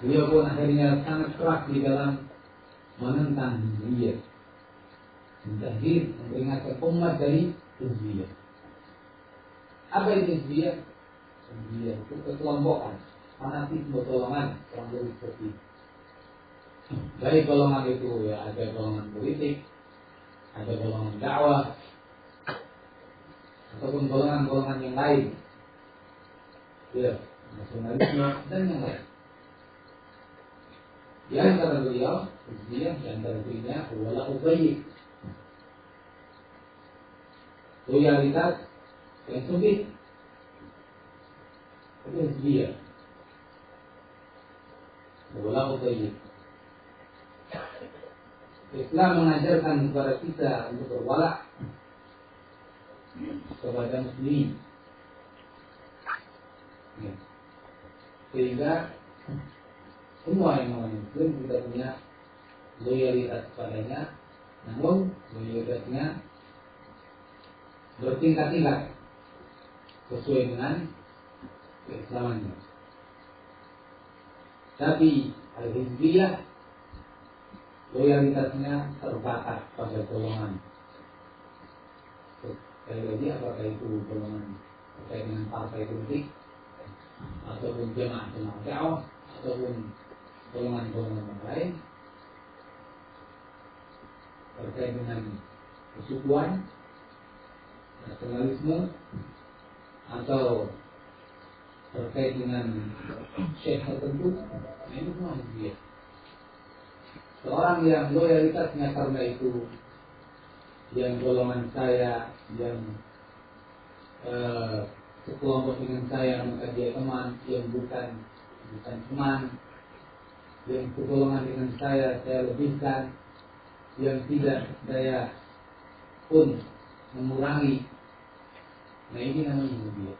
Beliau pun akhirnya sangat keras di dalam menentang hizbiyah, mentahdir, memperingatkan umat dari hizbiyah. Apa itu hizbiyah? Hizbiyah itu kekelompokan, fanatisme golongan, kurang lebih seperti itu. Dari golongan itu ya ada golongan politik, ada golongan dakwah, ataupun golongan-golongan yang lain, ya, nasionalisme dan yang lain. Di antara beliau, hizbiyah di antara dirinya wala ubayyi, loyalitas yang sempit, itu hizbiyah. Wala ubayyi. Islam mengajarkan kepada kita untuk berwala kepada muslim, ya. Sehingga semua yang namanya muslim kita punya loyalitas kepadanya, namun loyalitasnya bertingkat-tingkat sesuai dengan keislamannya. Tapi al-hizbiyah loyalitasnya terbatas pada golongan. Sekali lagi, apakah itu golongan terkait dengan partai politik, ataupun jemaah-jemaah dakwah, ataupun golongan-golongan yang lain terkait dengan kesukuan, nasionalisme, atau terkait dengan syekh tertentu, ini semua hizbiyah. Seorang yang loyalitasnya karena itu, yang golongan saya, yang sekelompok dengan saya, maka dia teman, yang bukan teman, yang segolongan dengan saya lebihkan, yang tidak saya pun mengurangi. Nah, ini namanya hizbiyah.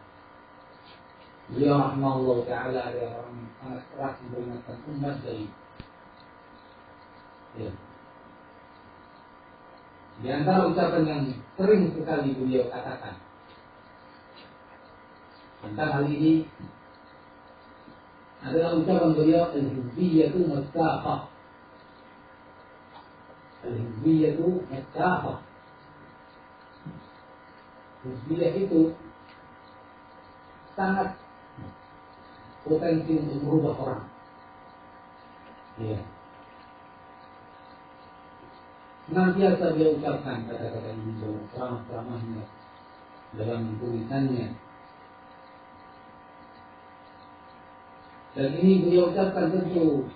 Beliau rahimahullah ta'ala adalah orang yang sangat keras memperingatkan umat dari, ya. Di antara ucapan yang sering sekali beliau katakan tentang hal ini adalah ucapan beliau, al-hizbiyatu massaqah. Al-hizbiyatu massaqah. Hizbiyah itu sangat potensi untuk merubah orang. Ya. Senantiasa dia ucapkan kata-kata ini dalam ceramah-ceramahnya, dalam tulisannya. Dan ini beliau ucapkan tentu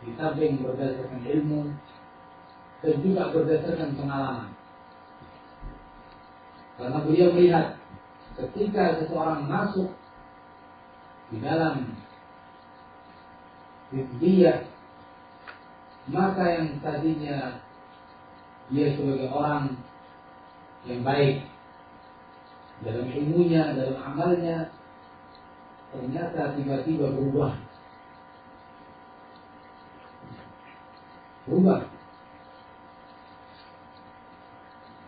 di samping berdasarkan ilmu dan juga berdasarkan pengalaman. Karena beliau melihat ketika seseorang masuk di dalam hizbiyah, maka yang tadinya dia sebagai orang yang baik dalam ilmunya, dalam amalnya, ternyata tiba-tiba berubah.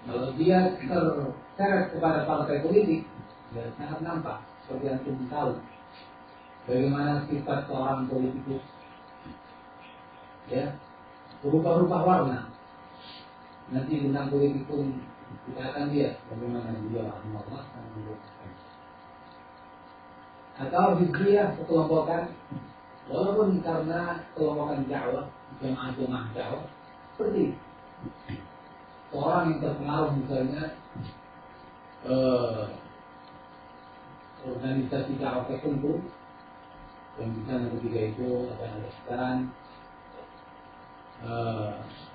Kalau dia terseret kepada partai politik, ya sangat nampak seperti yang kita tahu bagaimana sifat seorang politikus, ya, berubah-ubah warna. Nanti tentang politik pun kita akan lihat bagaimana dia rahimahullah menjelaskan. Atau hizbiyah sekelompokan, walaupun karena kelompokan dakwah, jemaah-jemaah dakwah, seperti seorang yang terpengaruh misalnya organisasi dakwah tertentu, yang misalnya ketika itu ada al-ihsan,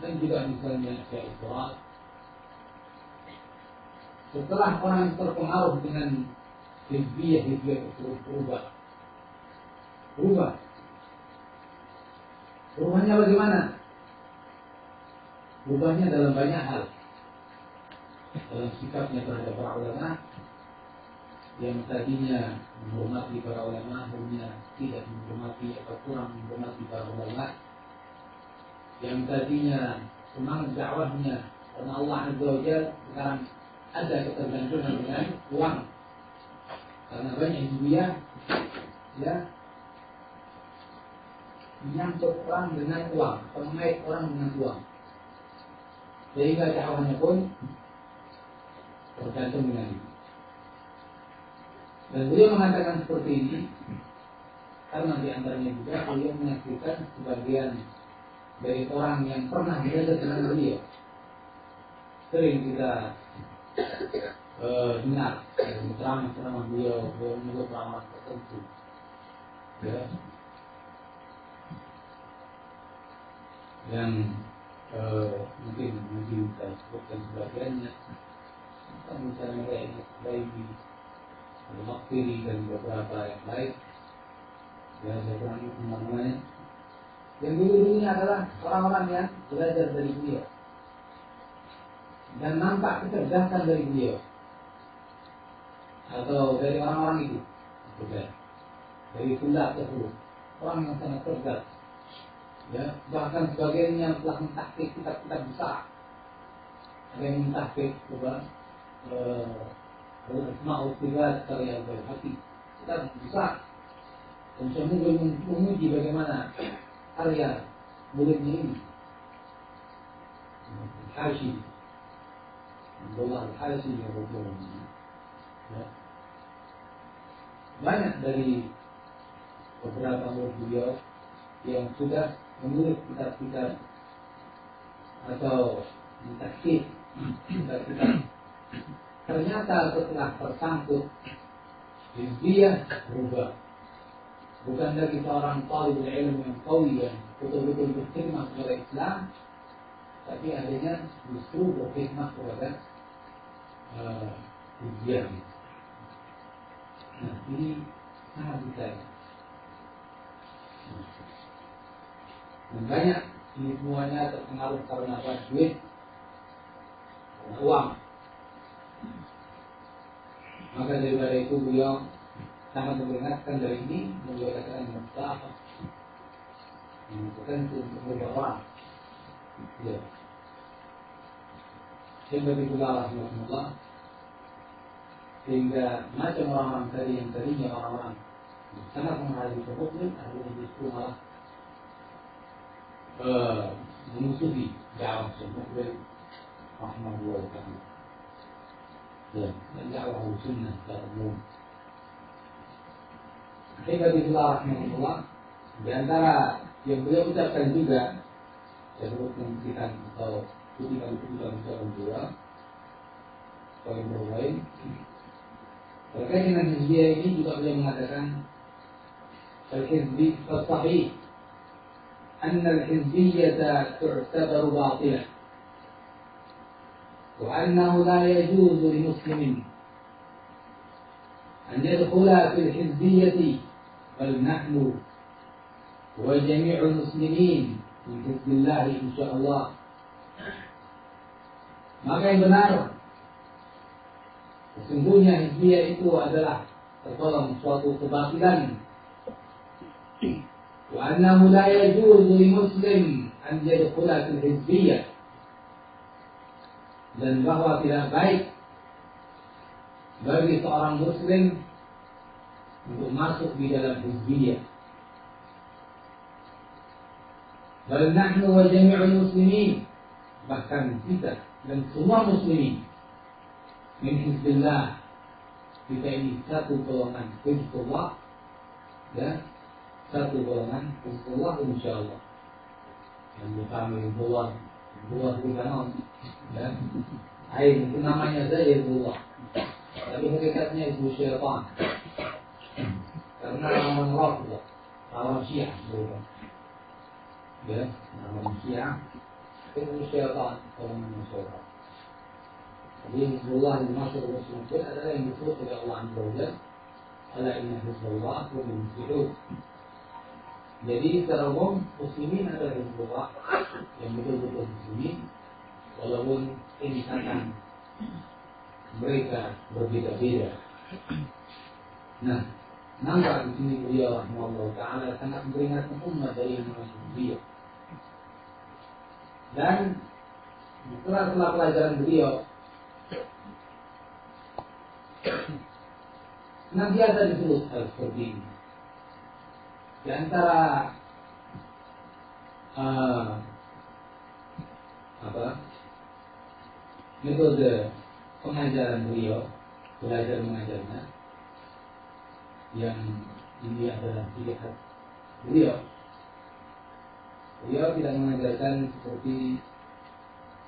dan juga misalnya Isra. Setelah orang terpengaruh dengan hizbiyah tersebut berubah. Berubahnya bagaimana? Berubahnya dalam banyak hal. Dalam sikapnya terhadap para ulama, yang tadinya menghormati para ulama, akhirnya tidak menghormati atau kurang menghormati para ulama. Yang tadinya semangat dakwahnya karena Allah Azza wa Jalla, sekarang ada ketergantungan dengan uang karena banyak hizbiyah, ya. menyangkut orang dengan uang, mengait orang dengan uang, sehingga dakwahnya pun tergantung dengan itu. Dan beliau mengatakan seperti ini karena di antaranya juga beliau menyaksikan sebagian dari orang yang pernah belajar dengan beliau. Sering kita dengar ceramah beliau menyebut ceramah tertentu, ya, yang mungkin kita sebutkan sebagiannya, misalnya kayak Bayi, Al-Maghfiri dan beberapa yang lain. Ya, saya kurang namanya. Yang dulu-dulunya adalah orang-orang yang belajar dari beliau dan nampak kecerdasan dari beliau atau dari orang-orang itu, dari pula tersebut, orang yang sangat cerdas. Ya, bahkan sebagiannya telah mentahqiq kitab-kitab besar. Ada yang mentahqiq Al-Asma'ul Sifat karya Al-Baihaqi, kitab besar. Dan semua memuji bagaimana karya muridnya ini, Al-Hashi, Abdullah Al-Hashi ya. Banyak dari beberapa murid beliau yang sudah menulis kitab-kitab atau mentahqiq kitab-kitab. Ternyata setelah tersangkut hizbiyah berubah. Bukan lagi seorang talibul ilmu yang qawi yang betul-betul berkhidmat kepada Islam, tapi akhirnya justru berkhidmat kepada hizbiyah. Nah, ini sangat besar. Dan banyak ini semuanya terpengaruh karena duit, karena uang. Maka daripada itu beliau sangat memperingatkan dari ini, beliau katakan mustahab, berpotensi untuk berubah. Ya. Sehingga begitulah Rasulullah, sehingga macam orang-orang tadi yang tadinya orang-orang sangat menghargai hukum, akhirnya justru malah memusuhi dakwah Syekh rahimahullah taala. Ya, dan dakwah sunnah secara umum. Alhamdulillah rahimahullah, di antara yang beliau ucapkan juga, saya sebutkan atau kutipan beliau, poin berlain terkait dengan hizbiyah ini juga beliau mengatakan al-hizbi as-sahih anna al-hizbiyyah tu'tabaru batilah wa annahu la yajuzu li muslimin an yadkhula fil hizbiyyah bal nahnu wa jami'ul muslimin min hizbillah insyaallah. Maka yang benar, sesungguhnya hizbiyah itu adalah tergolong suatu kebatilan. Wa annahu la yajuzu li muslim an yadkhula fil hizbiyah, dan bahwa tidak baik bagi seorang muslim untuk masuk di dalam hizbiyah. Bal nahnu wa jami'ul muslimin, bahkan kita dan semua muslimin min hizbillah, kita ini satu golongan hizbullah, ya, satu golongan hizbullah insyaallah. Yang kami hizbullah bukan, ya, itu namanya saja hizbullah, tapi hakikatnya hizbul syaitan, karena lawan Rafidah, lawan Syiah, ya, lawan Syiah, hizbul syaitan, golongan syaitan. Jadi Hizbullah yang dimaksud Rasulullah pun adalah yang disebut oleh Allah Azza wa Jalla, ala inna Hizbullah hum al-muflihun. Jadi secara umum muslimin adalah Hizbullah yang betul-betul muslimin, walaupun tingkatan mereka berbeda-beda. Nah, nampak di sini beliau rahimahullah taala sangat memperingatkan umat dari yang namanya hizbiyah. Dan setelah pelajaran beliau senantiasa disebut hal seperti ini. Di antara metode pengajaran beliau, belajar mengajarnya, yang ini adalah ciri khas beliau. Beliau tidak mengajarkan seperti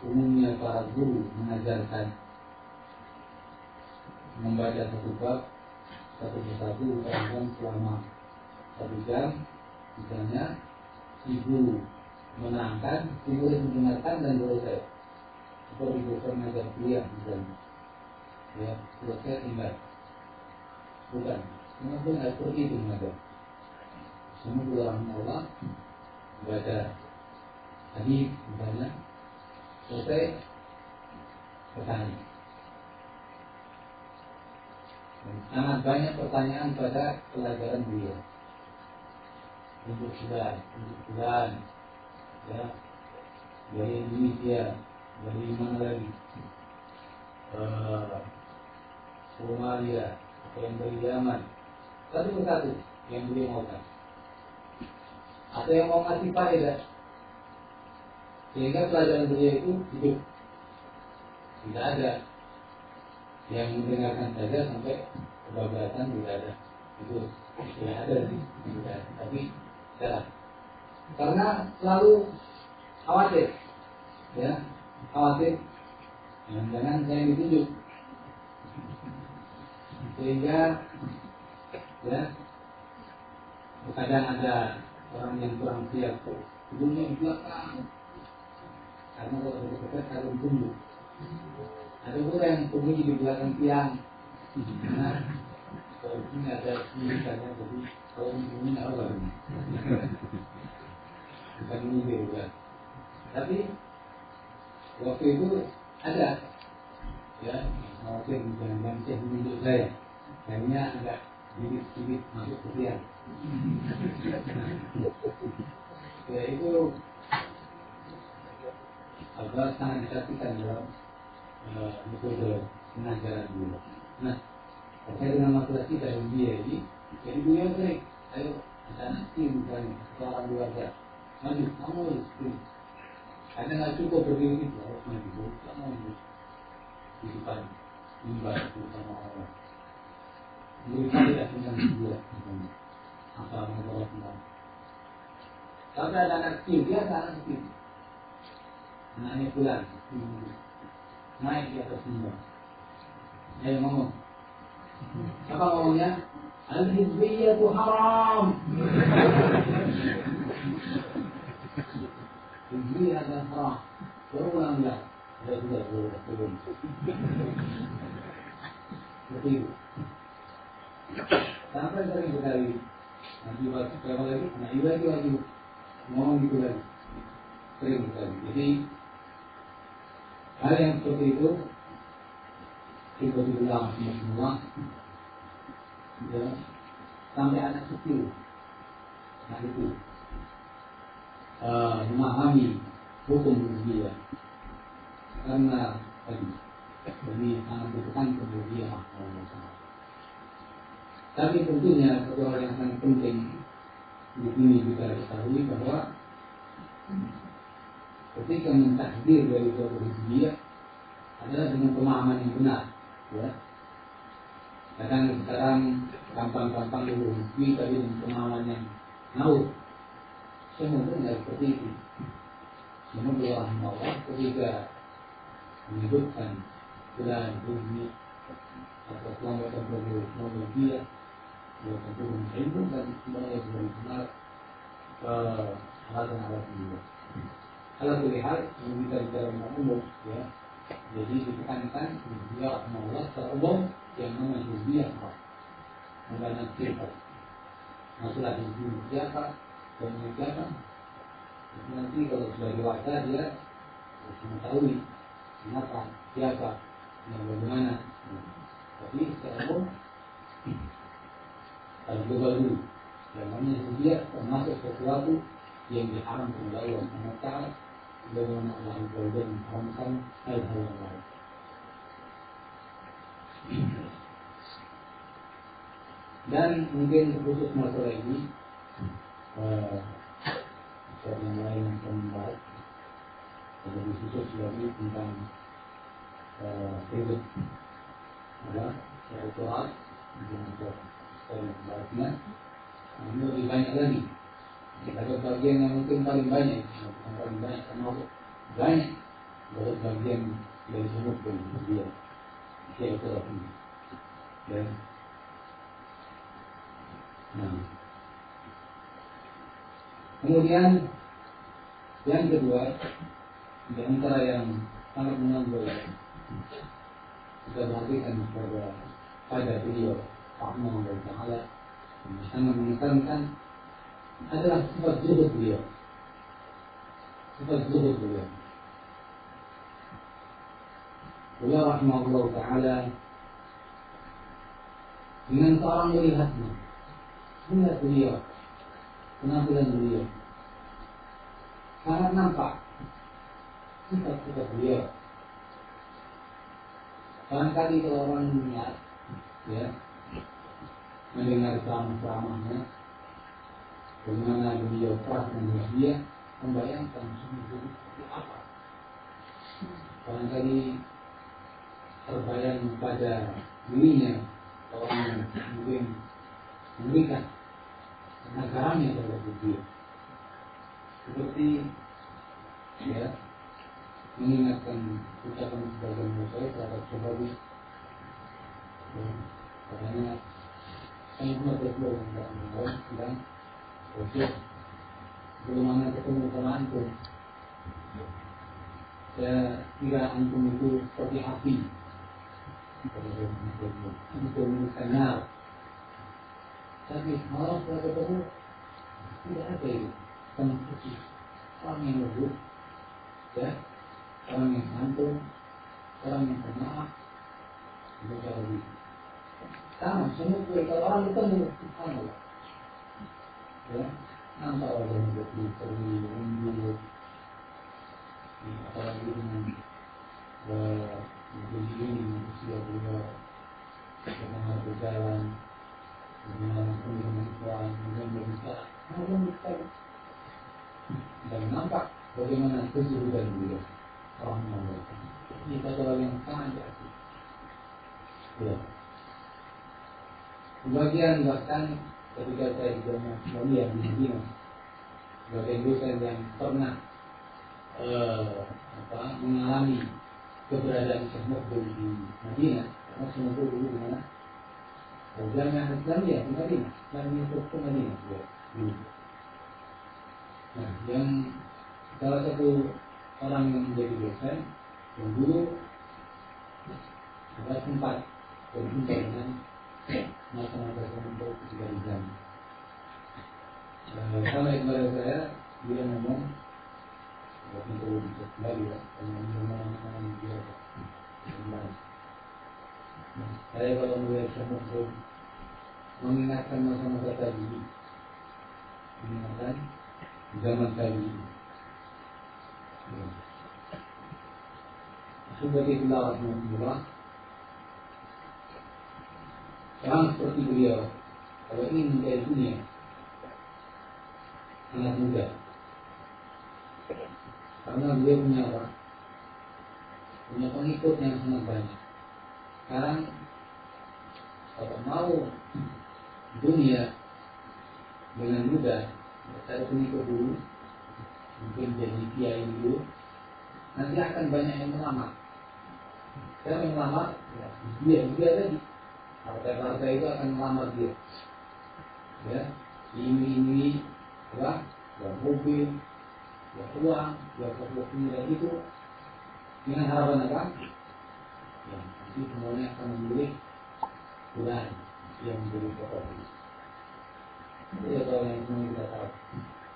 umumnya para guru mengajarkan, membaca satu bab satu persatu kadang selama 1 jam, misalnya ibu menerangkan, ibu mendengarkan dan selesai. Seperti dokter mengajar kuliah misalnya, ya selesai tinggal. Bukan, mungkin tidak seperti itu mengajar. Semua orang Allah baca hadis misalnya, selesai bertanya. Sangat banyak pertanyaan pada pelajaran beliau. Untuk bulan, ya, dari Indonesia, dari mana lagi, Somalia, atau yang dari Yaman, satu persatu yang beliau maukan. Atau yang mau ngasih faedah, sehingga pelajaran beliau itu hidup. Tidak ada yang mendengarkan saja sampai kebablasan, tidak ada. Itu tidak ada sih, tidak ada. Tapi salah. Karena selalu khawatir, ya, khawatir. Jangan saya ditunjuk, sehingga, ya, kadang ada orang yang kurang siap, hidungnya di belakang, karena kalau dekat-dekat kalau ditunjuk. Ada pula yang sembunyi di belakang tiang. Nah, kalau ini ada tulisannya, jadi kalau ini apa? Bukan ini bukan. Tapi waktu itu ada, ya, mungkin jangan saya menunjuk saya, akhirnya agak sedikit masuk ke tiang. Ya itu sangat disaksikan dalam metode pengajaran dulu. Nah, terkait dengan masalah kita yang dia ini, jadi beliau sering, ayo anak tim misalnya, seorang keluarga, maju, kamu harus karena nggak cukup berdiri itu, harus maju, kamu harus di depan, imbas bersama orang. Mereka tidak dengan dia, asal mengolah semua. Tapi ada anak kecil, dia anak kecil, anaknya pulang, naik di atas mimbar. Ayo ngomong. Apa ngomongnya? Al-hizbiyah itu haram. Hizbiyah adalah haram. Berulang enggak? Belum. Seperti itu. Sampai sering sekali. Nanti berapa lagi? Nah, itu lagi ngomong gitu lagi. Sering sekali. Jadi hal yang seperti itu kita diulang semua, ya, sampai anak kecil, nah itu memahami hukum dia, karena tadi jadi sangat ditekan kemudian. Tapi tentunya satu hal yang sangat penting di sini kita ketahui bahwa ketika mentakdir dari suatu dia adalah dengan pemahaman yang benar, ya. Kadang sekarang gampang-gampang dulu, tapi dengan pemahaman yang naud. Semua itu tidak seperti itu. Semua Allah Allah ketika menyebutkan bulan bumi atau keselamatan bagi dia, dia tentu ilmu dan semuanya benar-benar alasan-alasan dia. Kalau terlihat yang kita bicara dengan umum, ya, jadi ditekankan dia Allah secara umum yang namanya dia bukan sifat. Masalah ini siapa dan siapa. Nanti kalau sudah dewasa dia harus mengetahui kenapa, siapa, dan bagaimana. Tapi secara umum harus coba dulu. Yang namanya dia termasuk sesuatu yang diharamkan oleh Allah SWT. Bagaimana Allah Azza mengharamkan hal-hal yang lain. Dan mungkin khusus masalah ini, yang lain khusus lagi tentang hidup spiritual untuk baiknya. Ini lebih banyak lagi. Ada bagian yang mungkin paling banyak, bukan paling banyak, termasuk banyak bagian dari semut dia spiritual ini. Dan kemudian yang kedua, di antara yang sangat menonjol kita perhatikan pada beliau Rahimahullah Ta'ala yang sangat menekankan adalah sifat zuhud beliau. Sifat zuhud beliau. Beliau Rahimahullah Ta'ala dengan seorang melihatnya, melihat beliau, penampilan beliau, sangat nampak sifat-sifat beliau. Barangkali kalau orang melihat, ya, mendengar ceramah-ceramahnya, bagaimana beliau keras dan bahagia, membayangkan sungguh seperti apa. Barangkali terbayang pada dirinya orang yang mungkin memberikan ajarannya terhadap dia, seperti ya mengingatkan ucapan sebagian manusia terhadap sahabat, katanya saya pernah berdoa dan Rasul belum mana ketemu sama antum, saya kira antum itu seperti api, itu menyala. Tapi malah setelah ketemu tidak ada itu sama suci, orang yang lembut, ya, orang yang santun, orang yang pemaaf, itu jauh lebih sama. Semua kalau orang ketemu sama, ya, nampak wajahnya berseri, lembut, apalagi dengan begini usia beliau, bagaimana berjalan, bagaimana pemikiran, bagaimana berbicara, dan nampak bagaimana kesulitan beliau. Ini adalah yang sangat asli. Ya. Sebagian bahkan ketika saya di Madinah, di Madinah, sebagian dosen yang pernah mengalami keberadaan Syekh Mukbil di Madinah, karena Syekh Mukbil dulu di mana? Jamiah Islamiyah di Madinah, Jamiah Sultan Madinah. Ya. Nah, yang salah satu orang yang menjadi dosen yang dulu ada sempat berjumpa dengan masa-masa tertentu ketika di Jami. Sampai kepada saya, dia ngomong, waktu itu bisa kembali ya, ngomong dia kembali. Saya kalau melihat semua itu mengingatkan masa-masa tadi, mengingatkan zaman tadi. Sebagai itulah Rasulullah, orang seperti beliau, kalau ingin mencari dunia, sangat mudah. Karena beliau punya apa? Punya pengikut yang sangat banyak. Sekarang kalau mau dunia dengan mudah, cari pengikut dulu, mungkin jadi kiai dulu, nanti akan banyak yang melamar. Siapa yang melamar? Ya, dia tadi. Partai-partai itu akan melamar dia. Ya, ini apa? Buat mobil, buat uang, buat ini dan itu. Dengan harapan apa? Ya, nanti semuanya akan memilih bulan yang menjadi pokok. Itu kalau yang semua kita tahu.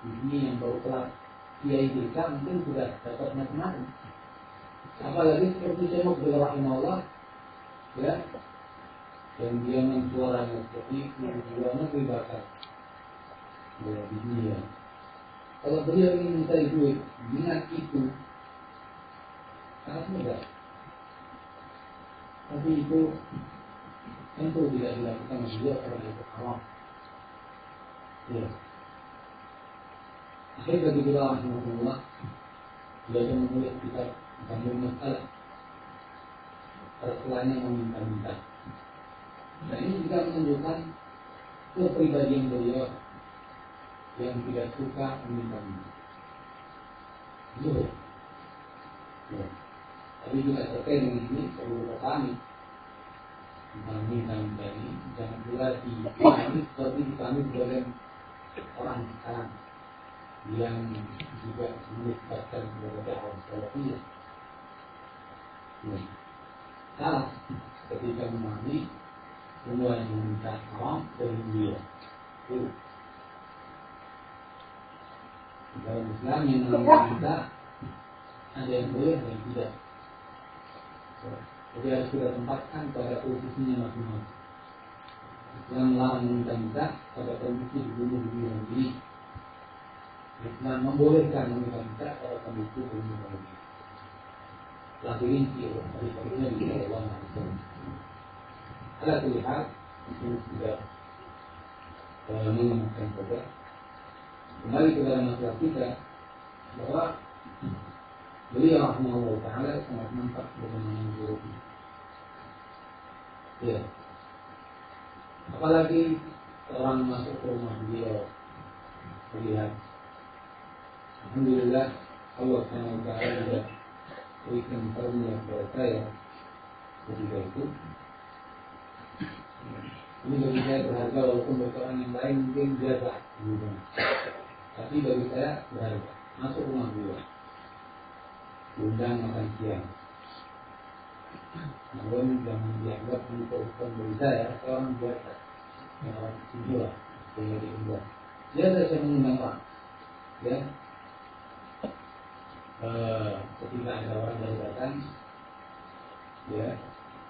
Ini yang baru kelas kiai desa mungkin sudah dapat macam-macam. Apalagi seperti Syekh Mukbil Rahimahullah, ya, yang dia mensuaranya seperti itu, dia negeri bakar ya, di dunia. Kalau beliau ingin mencari duit dengan itu sangat mudah, tapi itu tentu tidak dilakukan oleh beliau karena itu haram. Ya. Akhirnya bagi beliau Rahimahullah, beliau menulis kitab Sambil masalah terselanya meminta-minta. Nah ini juga menunjukkan kepribadian beliau yang tidak suka meminta-minta. Ya. Tapi juga terkait dengan ini perlu kami meminta-minta ini jangan pula dipahami seperti dipahami sebagai orang sekarang yang juga menisbatkan kepada dakwah salafiyah. Salah ketika memahami semua yang meminta haram dari dia. Dalam Islam yang meminta ada yang boleh, ada yang tidak. Jadi harus kita tempatkan pada posisinya masing-masing. Islam melarang meminta-minta pada kondisi dibunuh diri. Islam membolehkan meminta-minta pada kondisi dibunuh diri. Lakirin sih, dari perlunya di Allah Maha. Ada tulihat ini sudah mengingatkan saja. Kembali kepada masalah kita bahwa beliau rahimahullah ta'ala sangat nampak bagaimana buruknya. Ya. Apalagi orang masuk ke rumah beliau melihat, alhamdulillah Allah SWT juga berikan karunia kepada saya ketika itu. Ini bagi saya berharga walaupun bagi orang yang lain mungkin biasa, tapi bagi saya berharga. Masuk rumah beliau, diundang makan siang. Namun jangan dianggap ini kebutuhan bagi saya orang biasa, yang orang itulah yang diundang. Dia saya mengundang orang, ya. Ketika ada orang baru datang, ya,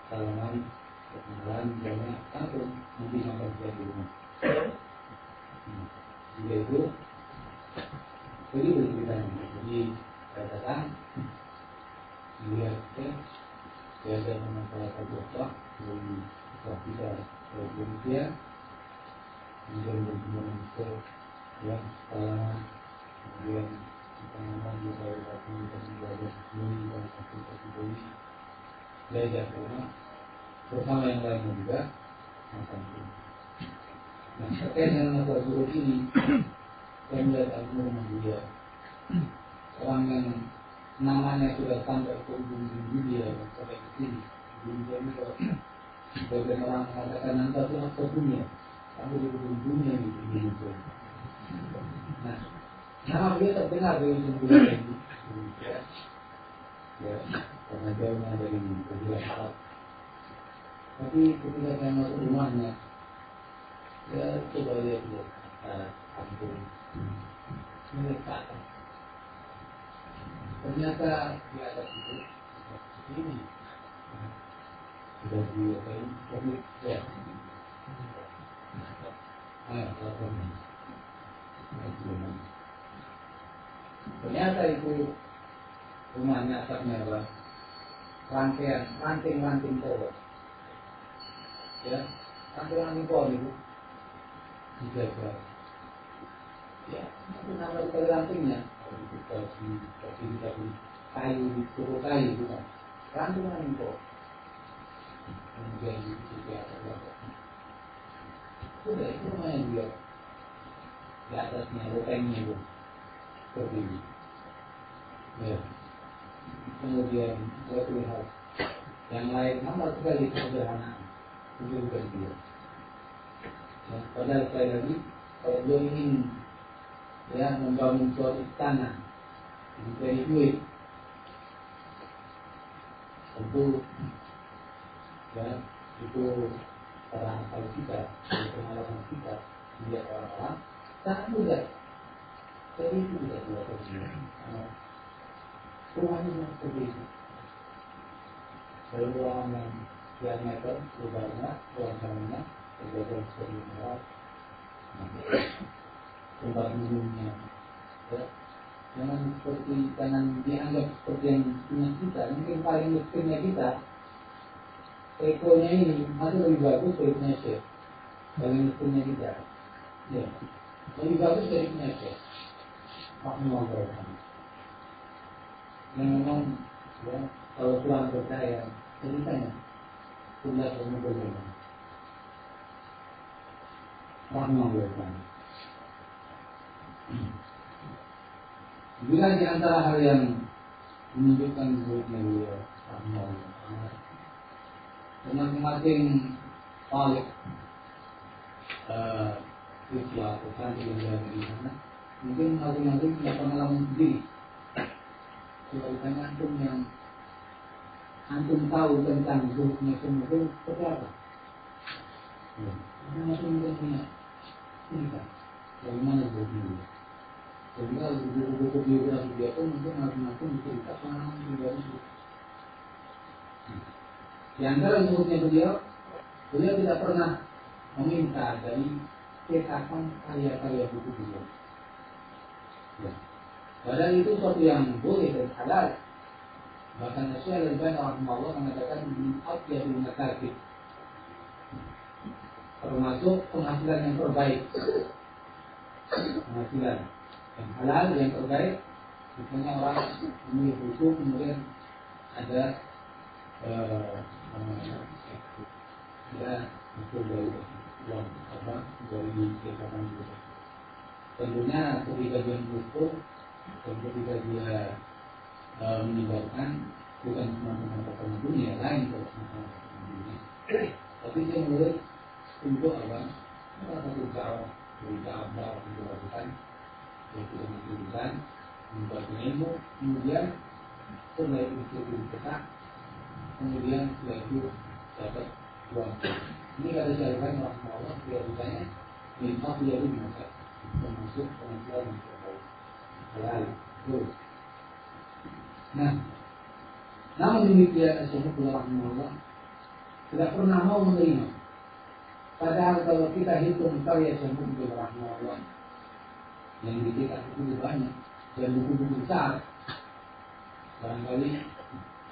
salaman, perkenalan, banyak langsung nanti makan siang di rumah. Jika itu, jadi berceritanya. Jadi saya datang, melihat dia ada masalah kebutuhan dari kita Indonesia, kemudian berjumpa ke yang salaman, kemudian kita ngomong juga dari belajar sendiri dan aktivitas belajar rumah bersama yang lainnya juga makan itu. Nah terkait dengan masalah buruk ini, saya melihat rumah dia orang yang namanya sudah sampai ke ujung dunia sampai ke sini. Dunia ini kalau sebagian orang mengatakan nanti itu ke dunia, sampai di ujung dunia di Indonesia. Nah, nama beliau terdengar dari ujung dunia ini, ya, karena jauhnya dari kejualan Arab. Tapi ketika saya masuk rumahnya, ya coba lihat dia, ampun, mereka. Ternyata di atas itu ini sudah dilakukan komit ya. Ternyata itu rumahnya atapnya apa? Ranting pohon. Ya, ranting pohon itu dijaga. Ya, itu nama sekali rantingnya. Dikasih kayu, ditutup kayu bukan? Ranting pohon. Kemudian di atas. Sudah itu rumahnya dia. Di atasnya lotengnya itu seperti ini. Ya. Kemudian saya lihat yang lain nama sekali sederhana. Itu bukan dia. Ya, padahal sekali lagi kalau dia ingin ya membangun suatu istana mencari duit tentu ya itu cara akal kita, pengalaman kita melihat orang-orang sangat mudah. Jadi itu tidak dilakukan. Rumahnya seperti itu. Kalau ruangan yang sekian meter, lebarnya, ruangannya terjadi seperti ini. Tempat minumnya, ya. Jangan dianggap seperti yang punya kita. Mungkin paling miskinnya kita, ekonya ini masih lebih bagus dari punya chef. Paling miskinnya kita, ya, lebih bagus dari punya chef. Maksimal berapa? Yang memang Ya, kalau kurang percaya, ceritanya sudah kemudian rahmatullah. Bila di antara hal yang menunjukkan buruknya beliau rahmatullah, masing-masing balik siswa atau santri yang berada di sana, mungkin masing-masing punya pengalaman sendiri. Kalau ditanya antum yang antum tahu tentang buruknya semua itu seperti apa? Masing-masing mungkin punya cerita bagaimana buruknya. Jadi kalau buku-buku biografi dia pun mungkin masing-masing cerita pengalaman pribadi. Di antara buruknya beliau tidak pernah meminta dari cetakan karya-karya buku beliau. Ya. Padahal itu suatu yang boleh dan halal. Bahkan Syekh Al-Albani rahimahullah mengatakan al-atyabul makasib, termasuk penghasilan yang terbaik, penghasilan yang halal yang terbaik. Misalnya orang memilih buku kemudian ada itu dari uang apa dari kegiatan itu. Tentunya ketika dia buku dan ketika dia menyebarkan bukan cuma tentang dunia lain kalau tentang dunia, tapi dia mulai untuk apa? Salah satu cara dari cara yang dilakukan yaitu menunjukkan membuat ilmu, kemudian setelah itu dicetak, kemudian setelah itu dapat uang. Ini kata syarikat rahimahullah dia ditanya minta dia itu bisa termasuk penghasilan yang terbaik halal. Nah, namun demikian Syekh rahimahullah tidak pernah mau menerima. Padahal kalau kita hitung karya Syekh rahimahullah yang dicetak itu banyak dan buku-buku besar, barangkali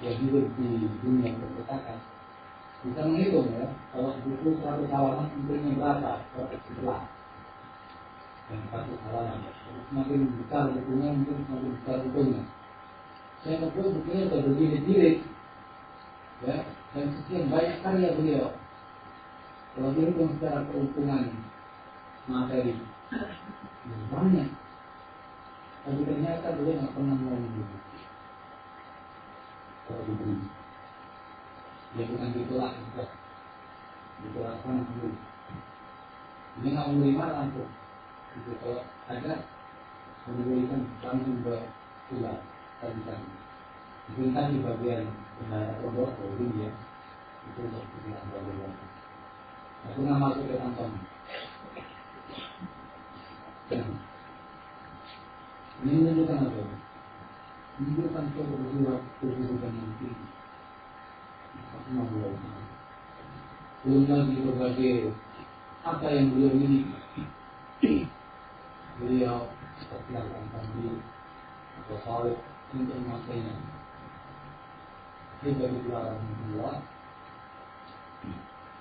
yang hidup di dunia percetakan bisa menghitung ya, kalau buku 100 halaman untungnya berapa per sebelah dan 1 halaman semakin besar bukunya mungkin semakin besar untungnya. Saya membuat bukunya sudah berjilid-jilid ya, dan sekian banyak karya beliau. Kalau dihitung secara keuntungan materi banyak, tapi ternyata beliau nggak pernah mau membeli. Kalau diberi dia bukan ditolak, ditolak sana dulu. Ini nggak menerima langsung. Itu kalau ada memberikan langsung ke tulang tadi. Mungkin tadi bagian robot atau dia itu untuk tulang bagian. Aku nggak masuk ke kantong. Ini menunjukkan apa? Menunjukkan keburukan yang tinggi. Belum lagi berbagai apa yang beliau miliki. Beliau persilakan tadi atau salib untuk makainya. Ini bagi pelajaran kedua.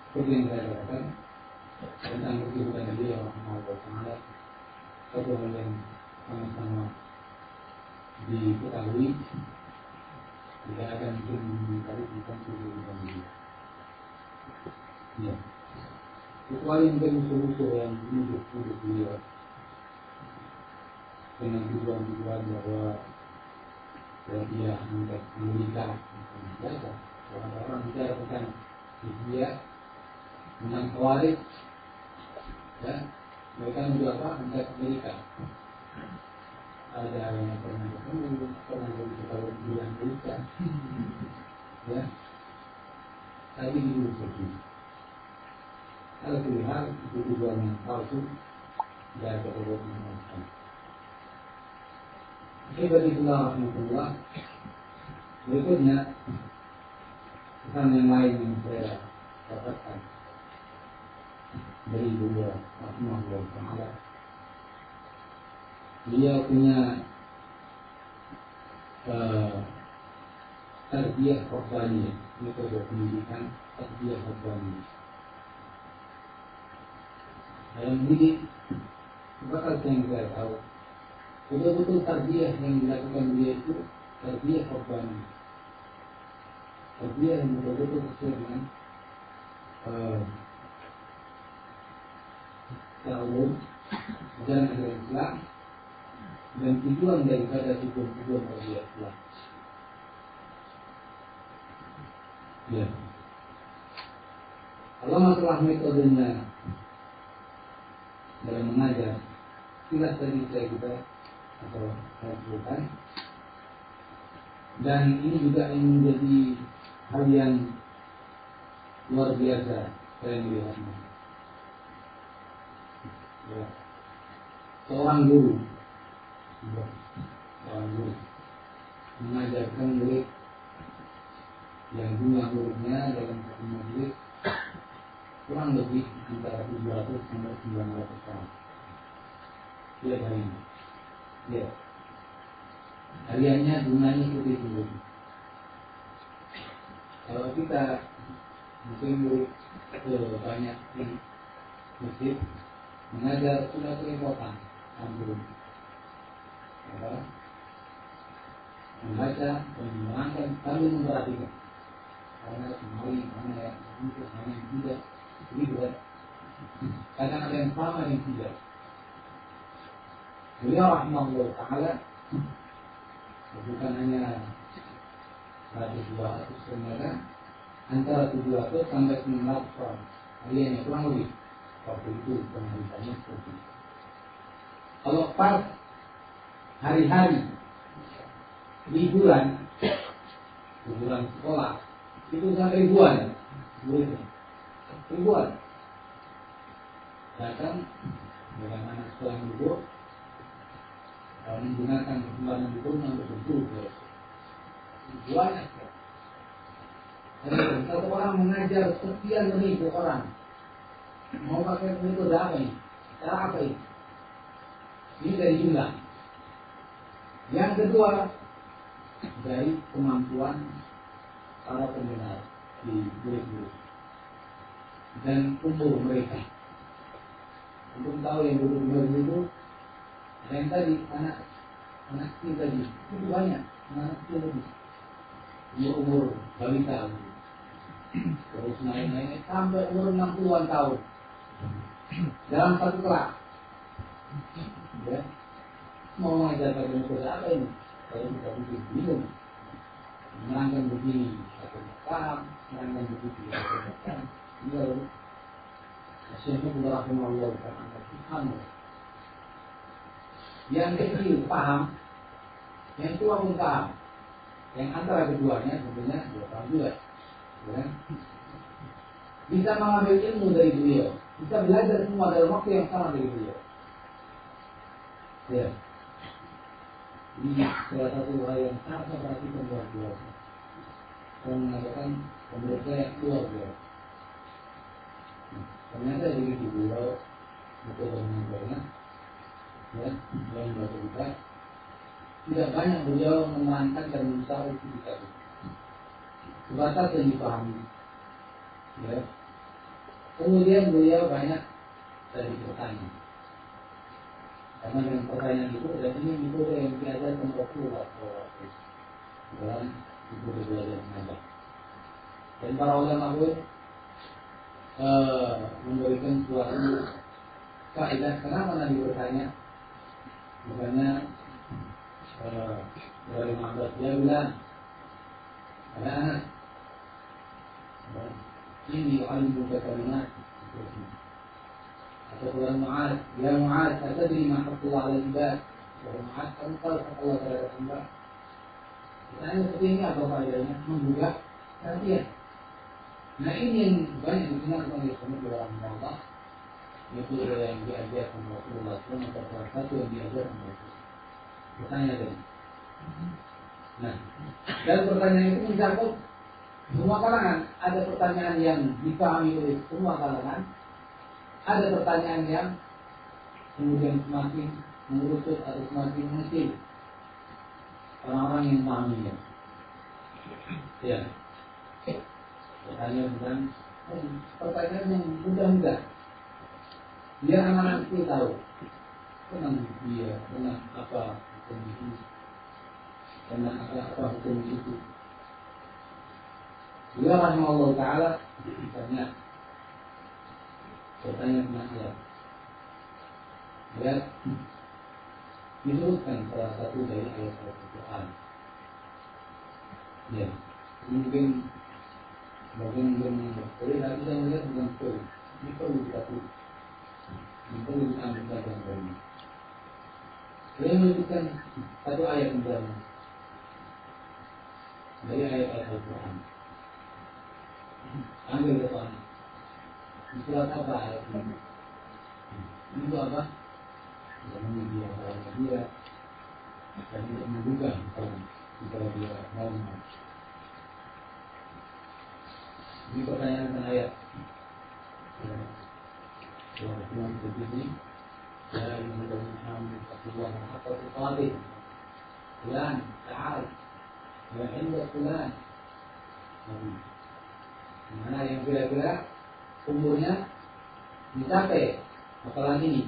Seperti yang saya katakan tentang keburukan beliau Allah Taala, satu hal yang sama-sama diketahui. Tidak akan mengingkari tentang keburukan beliau. Ya. Kecuali mungkin musuh-musuh yang menuduh beliau dengan tujuan-tujuan bahwa dia hendak menikah, biasa. Orang-orang bicara tentang dia tentang Khawarij, ya, mereka menuduh apa? Hendak menikah. Ada yang pernah ketemu, pernah berbicara bilang menikah, ya. Tapi itu seperti kalau terlihat itu tujuan yang palsu dan keperluan yang Alhamdulillah rahmatullah. Berikutnya pesan yang lain yang saya dapatkan dari beliau rahmatullah taala. Beliau punya tarbiyah rabbaniyah, metode pendidikan tarbiyah rabbaniyah. Dalam mendidik, bakal yang saya tahu betul-betul tarbiyah yang dilakukan dia itu tarbiyah rabbaniyah, Dia yang betul-betul sesuai dengan secara umum ajaran agama Islam dan tujuan daripada tujuan agama Islam. Ya. Kalau masalah metodenya dalam mengajar, kilas tadi kita atau saya sebutkan, dan ini juga yang menjadi hal yang luar biasa saya melihatnya. Ya. Seorang guru mengajarkan murid yang jumlah muridnya dalam satu majelis kurang lebih antara 700 sampai 900 orang. Ya, hari ini. Ya. Hariannya jumlahnya seperti itu. Kalau kita mungkin murid banyak di masjid mengajar sudah kerepotan, ampun. Ya. Membaca dan menerangkan sambil memperhatikan. Karena semari mana yang itu, mana yang tidak. Ini berat. Kadang ada yang sama yang tidak. Beliau rahimahullah ta'ala bukan hanya 100-200 ternyata antara 700 sampai 900 orang. Hariannya kurang lebih. Waktu itu pengajiannya seperti itu. Kalau pas hari-hari liburan sekolah itu sampai ribuan muridnya. Ribuan datang dengan anak sekolah yang duduk menggunakan kesempatan itu untuk bersyukur. Banyak. Satu orang mengajar sekian ribu orang. Mau pakai metode apa ini? Cara apa ini? Ini dari jumlah. Yang kedua, dari kemampuan para pendengar di murid-murid dan umur mereka. Untuk tahu yang duduk di itu, ada yang tadi anak kecil tadi itu banyak, anak kecil tadi umur balita, terus naik sampai umur 60-an tahun dalam satu kelas. Ya, mau mengajar pada metode apa ini? Kalau kita bikin bingung, menerangkan begini, satu paham, menerangkan begitu, satu paham. Ini lalu Asyiknya sudah rahimahullah angkat Subhanallah. Yang kecil paham, yang tua pun paham. Yang antara keduanya sebenarnya dia paham juga. Ya. Bisa mengambil ilmu dari beliau, bisa belajar semua dalam waktu yang sama dari beliau. Ya. Ini salah satu hal yang sangat saya perhatikan luar biasa. Saya mengatakan menurut saya luar biasa. Ternyata di beliau betul mengajarnya, ya, yang baca kita tidak banyak beliau menerangkan dan mencari kita sebatas yang dipahami. Ya. Kemudian beliau banyak dari bertanya. Karena dengan pertanyaan itu dan ini metode yang diajarkan Rasulullah SAW dalam metode belajar mengajar. Dan para ulama pun memberikan suatu faedah kenapa Nabi bertanya. Misalnya dari Muhammad dia bilang ada anak ini alim buka kalimat atau Quran Mu'ad ya Mu'ad atadri ma haqqullah ala ibad ya Mu'ad kamu tahu hak Allah terhadap hamba. Pertanyaan seperti ini apa faedahnya? Menggugah perhatian. Nah ini yang banyak digunakan oleh orang Allah. Itu yang diajarkan Rasulullah SAW atau salah satu yang diajarkan Rasulullah. Bertanya tadi. Nah, dan pertanyaan itu mencakup semua kalangan. Ada pertanyaan yang dipahami oleh semua kalangan. Ada pertanyaan yang kemudian semakin mengerucut atau semakin mengecil orang-orang yang memahaminya. Ya. Pertanyaan yang mudah-mudah. Biar anak-anak itu tahu tentang dia, tentang apa hukum itu, tentang apa hukum itu. Beliau rahimahullah taala bertanya tentang ayat. Ayat disebutkan salah satu dari ayat-ayat Al-Quran. Ya, mungkin bagian belum boleh, tapi saya melihat bukan perlu. Ini perlu kita tulis. Ini perlu kita ambil pelajaran dari ini. Saya menyebutkan satu ayat misalnya dari ayat-ayat Al-Quran. Ambil depannya. Di surat apa ayat ini? Itu apa? Jangan dia kalau dia dan tidak menduga kalau dia mau. Ini pertanyaan tentang ayat. Kalau Tuhan begini, ya ini menjadi Tuhan atau Tuhan. Tuhan, taal, ya indah Tuhan. Mana yang kira-kira umurnya mencapai apalagi ini?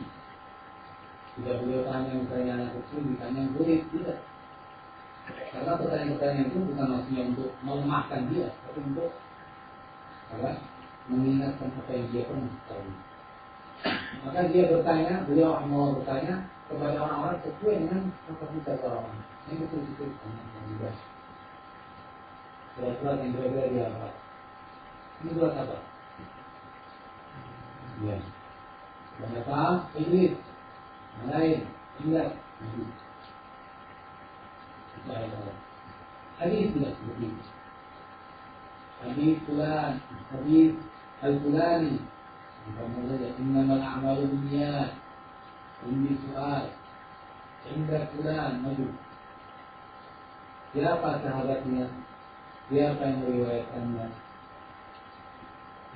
Tidak boleh tanya misalnya anak kecil, ditanya murid, tidak. Karena pertanyaan-pertanyaan itu bukan maksudnya untuk melemahkan dia, tapi untuk apa? Mengingatkan apa yang dia pernah tahu. Maka dia bertanya, beliau mau bertanya kepada orang-orang sesuai dengan kapasitas orang. Ini betul-betul yang juga. Surat-surat yang kira-kira dia apa? Ini surat apa? Ya. Banyak paham? Iblis. Lain, ingat. Hadis tidak seperti itu. Hadis fulan, hadis al-fulani. Maksudnya innamal a'malu binniyat. Ini soal. Indah fulan, maju. Siapa sahabatnya? Siapa yang meriwayatkannya?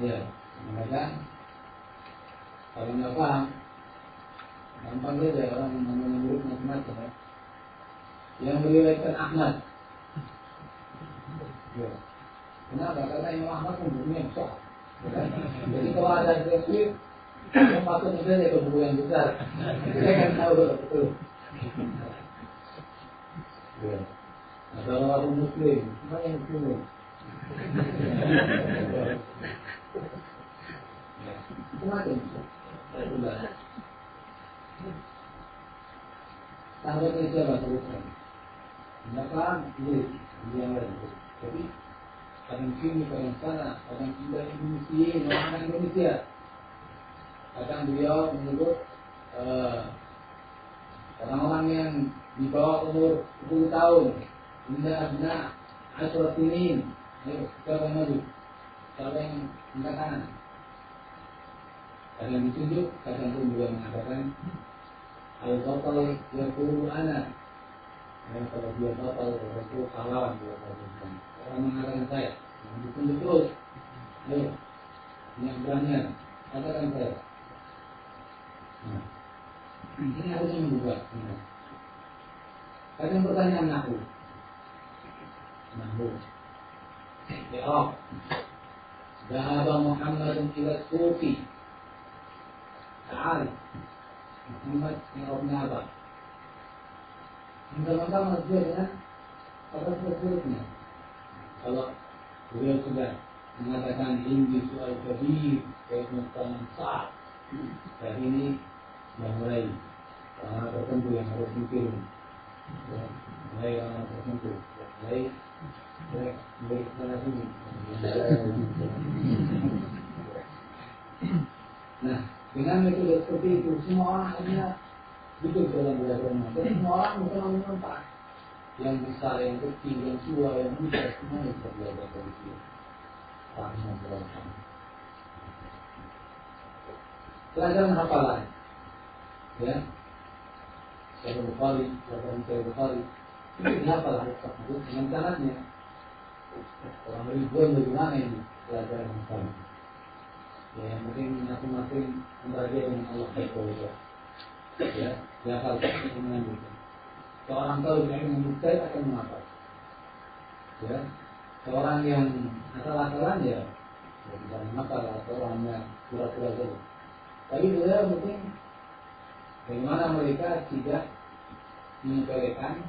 Ya, maka kalau nggak paham, gampang saja orang namanya murid macam-macam ya. Yang meriwayatkan Ahmad. Ya. Kenapa? Karena Imam Ahmad pun bukunya besar. Ya. Jadi kalau ada skrip, yang patut saja ke buku yang besar. Saya kan tahu betul. Ya. Ada orang Muslim, mana yang Muslim? Macam sahabatnya siapa sebutkan? Kenapa? Ini yang lain. Jadi kadang sini, kadang sana, kadang tidak Indonesia, orang Indonesia. Kadang beliau menyebut orang-orang yang di bawah umur 10 tahun, hingga abna, asrat sinin. Ayo, siapa yang maju? Siapa yang angkat tangan? Kadang ditunjuk, kadang pun beliau mengatakan al-batal yaqulu ana. Dan kalau dia batal, itu pahlawan dia katakan. Orang mengatakan saya, ditunjuk terus. Ayo, yang berani, katakan saya. Nah, ini harusnya membuka. Kadang pertanyaan nahu. Ya, Dhahaba Muhammadun ila sufi. Ta'al Muhammad Nirobna apa? Pertama-tama sesuai dengan apa sebetulnya. Kalau beliau sudah mengatakan ini soal kabir, kemudian sah, dan ini yang mulai orang tertentu yang harus mikir, mulai orang tertentu, mulai sana sini. Nah, dengan metode seperti itu, semua orang akhirnya hidup dalam belajar mengajar. Semua orang bisa memanfaat. Yang besar, yang kecil, yang tua, yang muda, semuanya bisa belajar dari dia. Rahmat belajar. Pelajaran hafalan, ya. Saya Bukhari, pelajaran saya Bukhari. Ini hafal hadis tersebut dengan sanadnya. Orang ribuan bagaimana ini pelajaran hafalan. Ya, yang penting masing-masing membaca dengan Allah Taala. Ya, hafal dengan itu. Seorang tahu dengan mujtahid akan menghafal. Ya, seorang yang asal-asalan ya tidak menghafal atau hanya pura-pura saja. Tapi beliau mungkin bagaimana mereka tidak menyepelekan,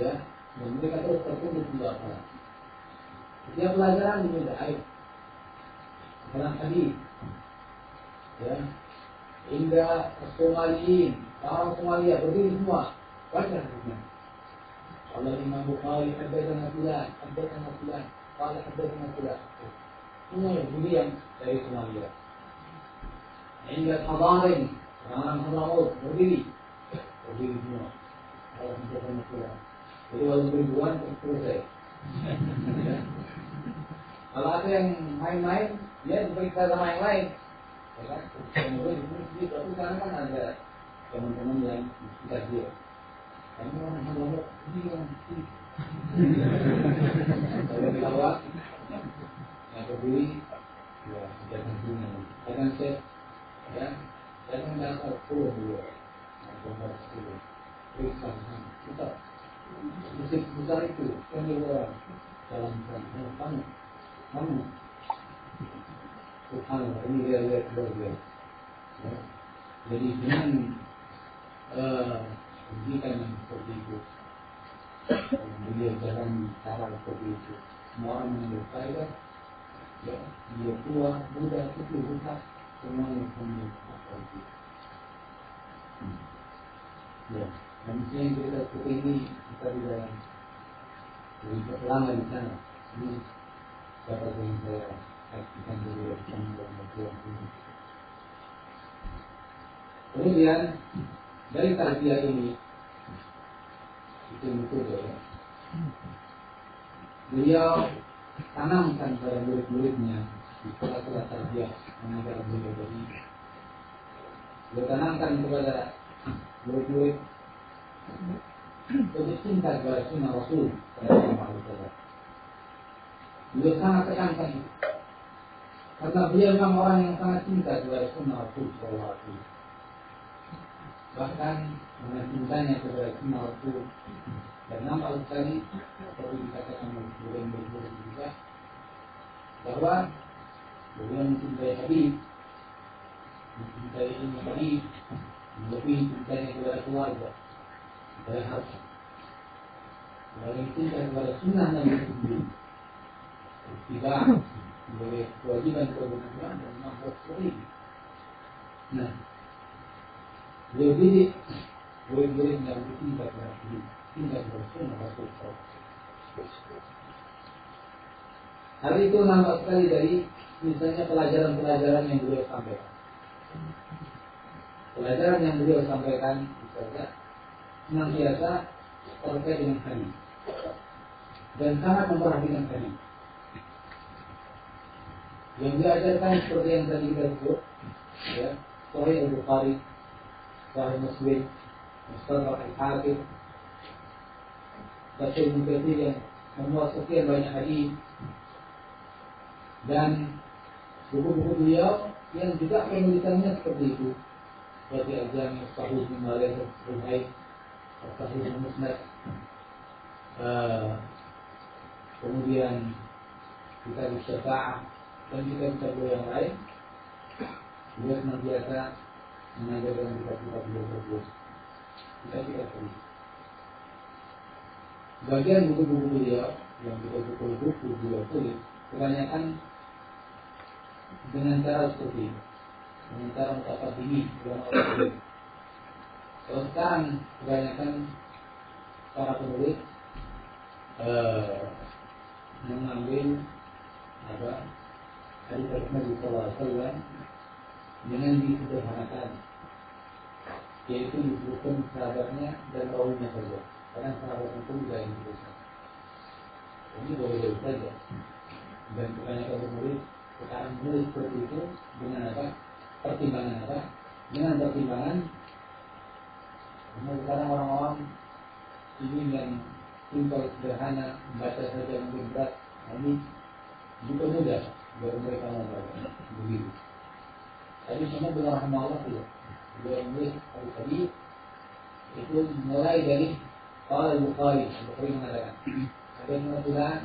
ya, dan mereka terus tertunduk di hafalan. Setiap pelajaran diminta ayo. Dalam hadis, ya, hingga Somaliin, orang Somalia berdiri semua baca hadisnya. Allah Imam Bukhari haddatsana fulan, qala haddatsana fulan. Semua berdiri yang dari Somalia. Hingga Hadarin, orang Hadramaut berdiri semua. Allah haddatsana fulan. Jadi walaupun ribuan selesai. Kalau ada yang main-main, dia bercerita sama yang lain. Ya kan? Kemudian di suatu sana kan ada teman-teman yang kita dia. Kamu orang Hadramaut, ini orang ini. Kalau di awal, yang berdiri, ya jangan bunga. Jangan set, ya, jangan dasar 10 dulu. Jangan 10. Periksa kita. Musik besar itu kan orang dalam kamu subhanallah, ini dia luar biasa. Jadi dengan pendidikan yang seperti itu, beliau jalan cara seperti itu, semua orang mengambil faedah, ya, dia tua, muda, kecil, besar, semuanya mengambil faedah. Ya, dan yang kita seperti ini kita tidak lebih lama di sana. Ini dapat yang saya saksikan dari yang ini. Kemudian dari tarbiyah ini itu betul ya. Beliau tanamkan pada murid-muridnya di sekolah-sekolah tarbiyah mengajar beliau dari. Beliau tanamkan kepada murid-murid untuk cinta kepada sunnah Rasul Sallallahu Alaihi Wasallam. Beliau sangat tekankan itu, karena beliau memang orang yang sangat cinta kepada sunnah Rasul Sallallahu Alaihi Wasallam. Bahkan dengan cintanya kepada sunnah Rasul dan nampak sekali seperti dikatakan oleh murid-murid juga bahwa beliau mencintai Habib, mencintai ilmu Habib, lebih cintanya kepada keluarga, kepada harta, lebih cinta kepada sunnah Nabi sendiri. Tidak boleh kewajiban kewajiban dan mampu seperti ini. Nah, beliau didik murid-murid yang cinta kepada Habib, cinta kepada sunnah Rasulullah. Hal itu nampak sekali dari misalnya pelajaran-pelajaran yang beliau sampaikan. Pelajaran yang beliau sampaikan misalnya senantiasa terkait dengan hadis dan sangat memperhatikan hadis. Yang diajarkan seperti yang tadi kita sebut, ya, Sahih Al-Bukhari, Sahih Muslim, Mustadrak Al-Hakim, Sahih Al-Bukhari yang memuat sekian banyak hadis, dan buku-buku beliau yang juga penulisannya seperti itu, seperti Al-Jami' Sahih Al-Bukhari, Sahih Al-Musnad, kemudian Kitab Syafa'ah dan kitab-kitab yang lain. Beliau senantiasa mengajarkan kitab-kitab beliau tersebut. Kita ini. Bagian buku-buku beliau yang buku beliau tulis kebanyakan dengan cara seperti ini, dengan cara mutaqaddimi. Kalau sekarang kebanyakan para penulis mengambil hadis Nabi Sallallahu Alaihi Wasallam dengan disederhanakan, yaitu disebutkan sahabatnya dan rawinya saja. Karena sahabatnya pun juga yang disebutkan. Ini boleh saja. Dan kebanyakan penulis sekarang menulis seperti itu dengan apa? Pertimbangan apa? Dengan pertimbangan karena sekarang orang-orang ini yang simpel, sederhana, membaca saja mungkin berat. Ini juga mudah biar mereka membaca begitu. Tapi semua benar rahmat Allah. Beliau menulis hadis itu mulai dari Qala Al-Bukhari mengatakan haddatsana fulan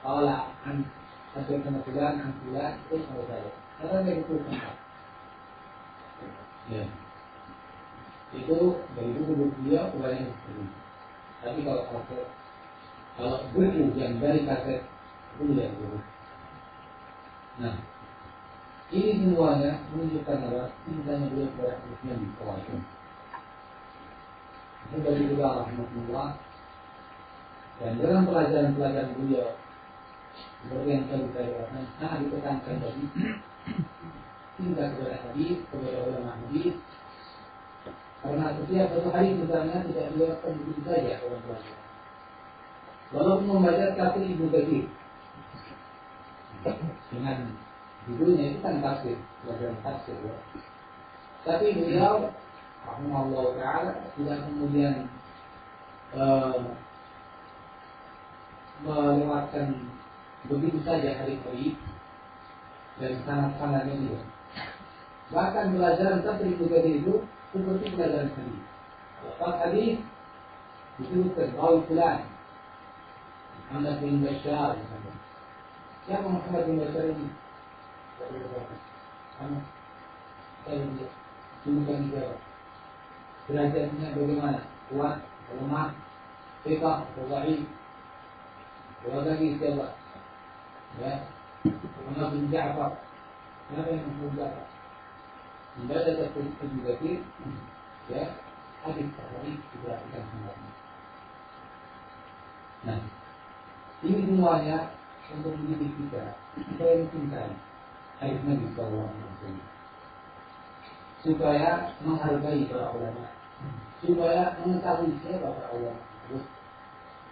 qala an haddatsana fulan an fulan terus saja. Karena dia buku ya. Itu dari buku-buku dia kebanyakan seperti itu. Tapi kalau buku yang dari kaset Itu tidak boleh. Nah, ini semuanya menunjukkan bahwa cintanya beliau kepada Nabi SAW. Ini dari juga rahmatullah. Dan dalam pelajaran-pelajaran beliau, seperti yang tadi saya katakan, sangat ditekankan tadi cinta kepada hadis, kepada ulama hadis. Karena setiap satu hadis misalnya tidak dilakukan begitu saja orang belajar. Walaupun membaca tafsir Ibnu Katsir dengan judulnya itu kan tafsir, pelajaran tafsir. Ya. Tapi beliau, rahimahullah taala, tidak kemudian melewatkan begitu saja hadis-hadis dan sanad-sanadnya juga. Bahkan pelajaran tafsir Ibnu Katsir itu seperti pelajaran hadis. Lepas hadis disebutkan rawi fulan, Muhammad bin Bashar misalnya. Siapa Muhammad bin Bashar ini? Kamu? Saya lihat. Julukan siapa? Derajatnya bagaimana? Kuat, lemah, fiqh, dhaif. Kuat lagi siapa? Ya. Muhammad bin Ja'far. Siapa yang Muhammad bin Ja'far? Membaca tafsir Ibnu Katsir, ya, hadis diperhatikan semuanya. Nah, ini semuanya untuk mendidik kita supaya mencintai hadis Nabi Sallallahu Alaihi Wasallam, supaya menghargai para ulama, supaya mengetahui siapa para ulama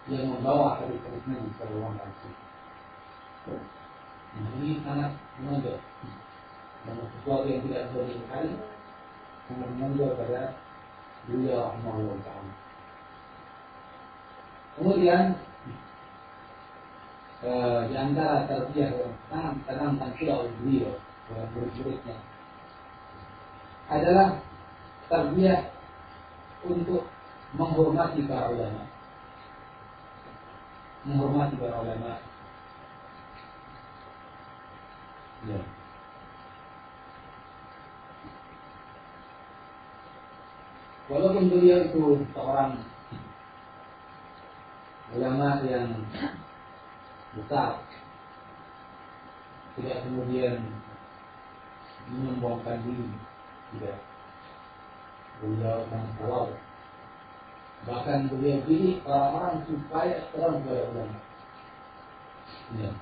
yang membawa hadis Nabi Sallallahu Alaihi Wasallam. Nah, ini sangat menonjol. Dan sesuatu yang tidak boleh sekali sangat menonjol pada beliau rahimahullah ta'ala. Kemudian di antara tarbiyah yang sangat ditanamkan pula oleh beliau dalam murid-muridnya adalah tarbiyah untuk menghormati para ulama. Menghormati para ulama. Ya. Walaupun beliau itu seorang ulama yang besar, tidak kemudian menyombongkan diri, tidak. Beliau sangat halal. Bahkan beliau pilih orang-orang supaya terang kepada ulama. Ya.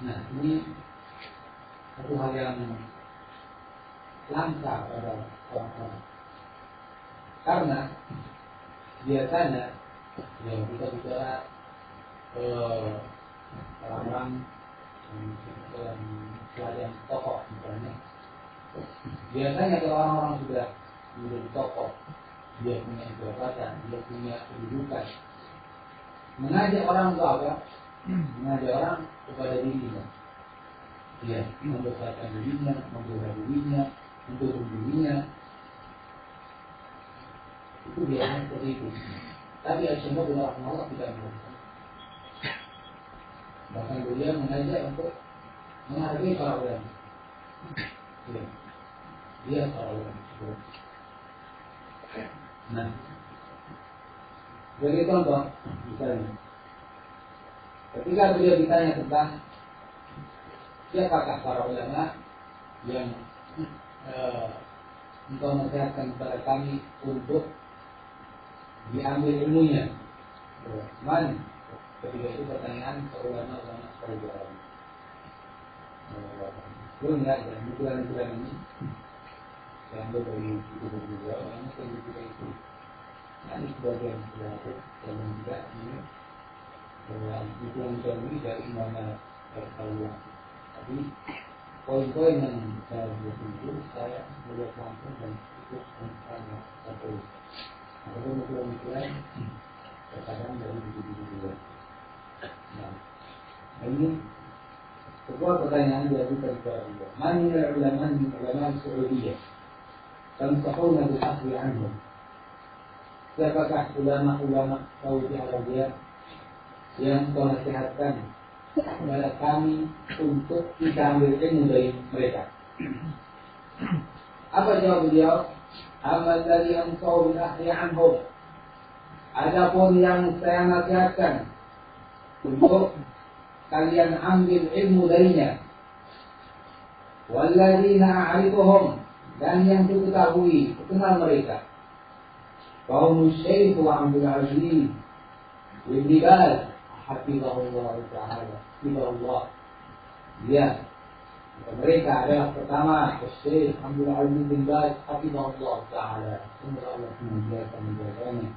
Nah, ini satu hal yang langka pada orang-orang. Karena biasanya yang kita bicara orang-orang yang pelajaran tokoh misalnya, biasanya kalau orang-orang sudah menjadi tokoh, dia punya jabatan, dia punya kedudukan, mengajak orang ke apa? Mengajak orang kepada dirinya, ya, membesarkan dirinya, membela dirinya, untuk dirinya. Itu biasanya seperti itu. Tapi Al-Syamah bin Rahmanullah tidak melakukan. Bahkan beliau mengajak untuk menghargai para ulama. Ya. Dia para ulama. Nah, sebagai contoh, misalnya, ketika beliau ditanya tentang siapakah para ulama yang engkau nasihatkan kepada kami untuk diambil ilmunya, man? Ketika itu pertanyaan ulama-ulama sekarang. Belum ya, dan bulan-bulan ini yang dari itu juga orang yang ketika itu, nah ini sebagian dari yang tidak ini bulan-bulan ini dari mana tertawa. Tapi poin-poin yang saya lihat itu saya melihat langsung dan itu hanya satu. Ada ukuran-ukuran terkadang dari video-video. Nah, ini sebuah pertanyaan diajukan kepada beliau. Man min ulama Saudiyah tansahuna bil akhli anhum. Siapakah ulama-ulama Saudi Arabia yang kau nasihatkan kepada kami untuk kita ambil ilmu dari mereka? Apa jawab beliau? Amal dari ansau bil ahli anhum. Adapun yang saya nasihatkan untuk kalian ambil ilmu darinya. Walladzina a'rifuhum, dan yang ku ketahui, kenal mereka. Qaumus Syekh Abdul Aziz bin Baz hafizahullah taala. Hafizahullah. Ya. Mereka adalah pertama Syekh Abdul Aziz bin Baz hafizahullah taala. Semoga Allah menjaganya.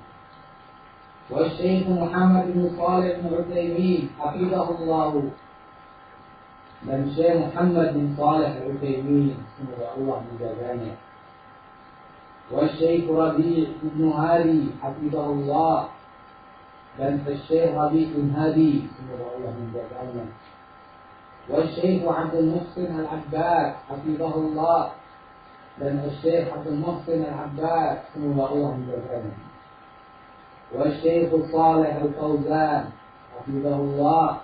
والشيخ محمد بن صالح بن عثيمين حفظه الله dan Syekh Muhammad bin Saleh Al-Utsaimin semoga Allah menjaganya. Syekh Rabi' bin Hadi hafizahullah dan Syekh Rabi' bin Hadi semoga Allah menjaganya. Syekh Abdul Muhsin Al-Abbad hafizahullah dan Syekh Abdul Muhsin Al-Abbad semoga Allah menjaganya. Syekh Saleh Al-Fauzan hafizahullah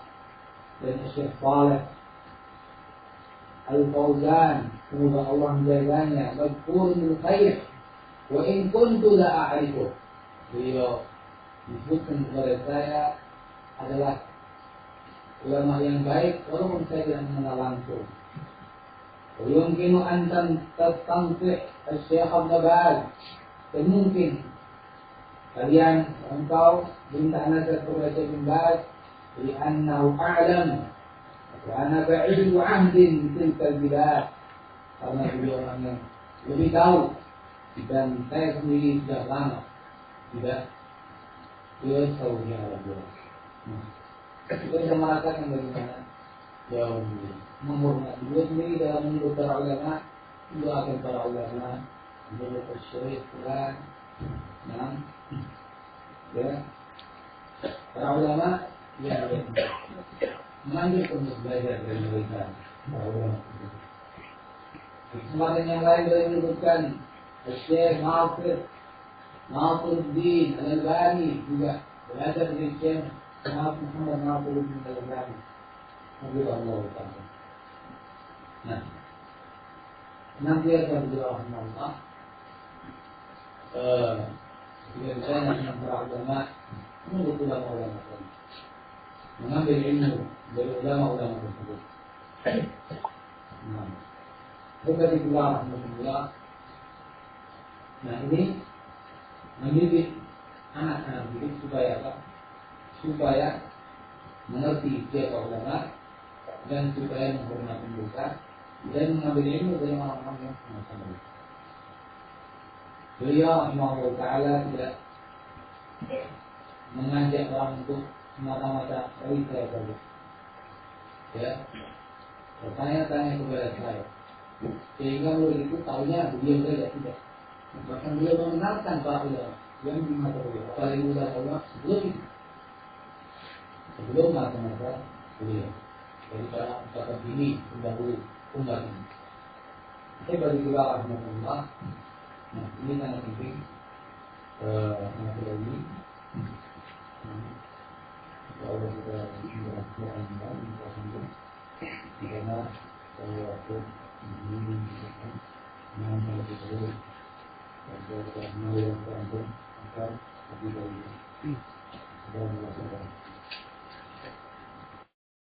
dan Syekh Saleh Al-Fauzan semoga Allah menjaganya. Madhkur bil khair wa in kuntu la a'rifu. Beliau disebutkan kepada saya adalah ulama yang baik walaupun saya tidak mengenal langsung. Yumkinu an tastanfih Syekh Abdul Baz, dan mungkin kalian engkau minta nasihat kepada Syekh bin Baz li'annahu a'lam wa ana ba'idu 'ahdin tilka bilad, karena beliau orang yang lebih tahu dan saya sendiri sudah lama tidak tahu yang ada. Kita bisa merasakan bagaimana jauh menghormati beliau sendiri dalam menyebut para ulama, mendoakan para ulama, menyebut syekh fulan. Nah, ya, para ulama yang memanggil untuk belajar dari mereka. Para ulama. Kesempatan yang lain boleh menyebutkan Syekh Nasiruddin Al-Albani juga belajar dari Syekh Muhammad Nasiruddin Al-Albani. Allah Taala. Nah, nanti akan Allah. Jika saya dengan para ulama, menurut ulama-ulama mengambil ilmu dari ulama-ulama tersebut. Nah, bukan itulah alhamdulillah. Nah, ini mendidik anak-anak didik supaya apa? Supaya mengerti siapa ulama dan supaya menghormati mereka dan mengambil ilmu dari orang-orang yang semacam itu. Beliau Rahimahullah Ta'ala tidak mengajak orang untuk semata-mata saya saja. Ya, bertanya-tanya kepada saya, sehingga murid itu tahunya beliau saja tidak. Bahkan beliau mengenalkan para ulama yang di mata beliau, apalagi ulama sebelum masa-masa beliau. Jadi para ucapan ini terdahulu umat ini. Saya bagi kita Alhamdulillah. Nah, ini sangat penting. Sangat lagi. Allah kita berdoa karena saya waktu ini dengan lebih baik dan kita mau yang akan lebih baik dan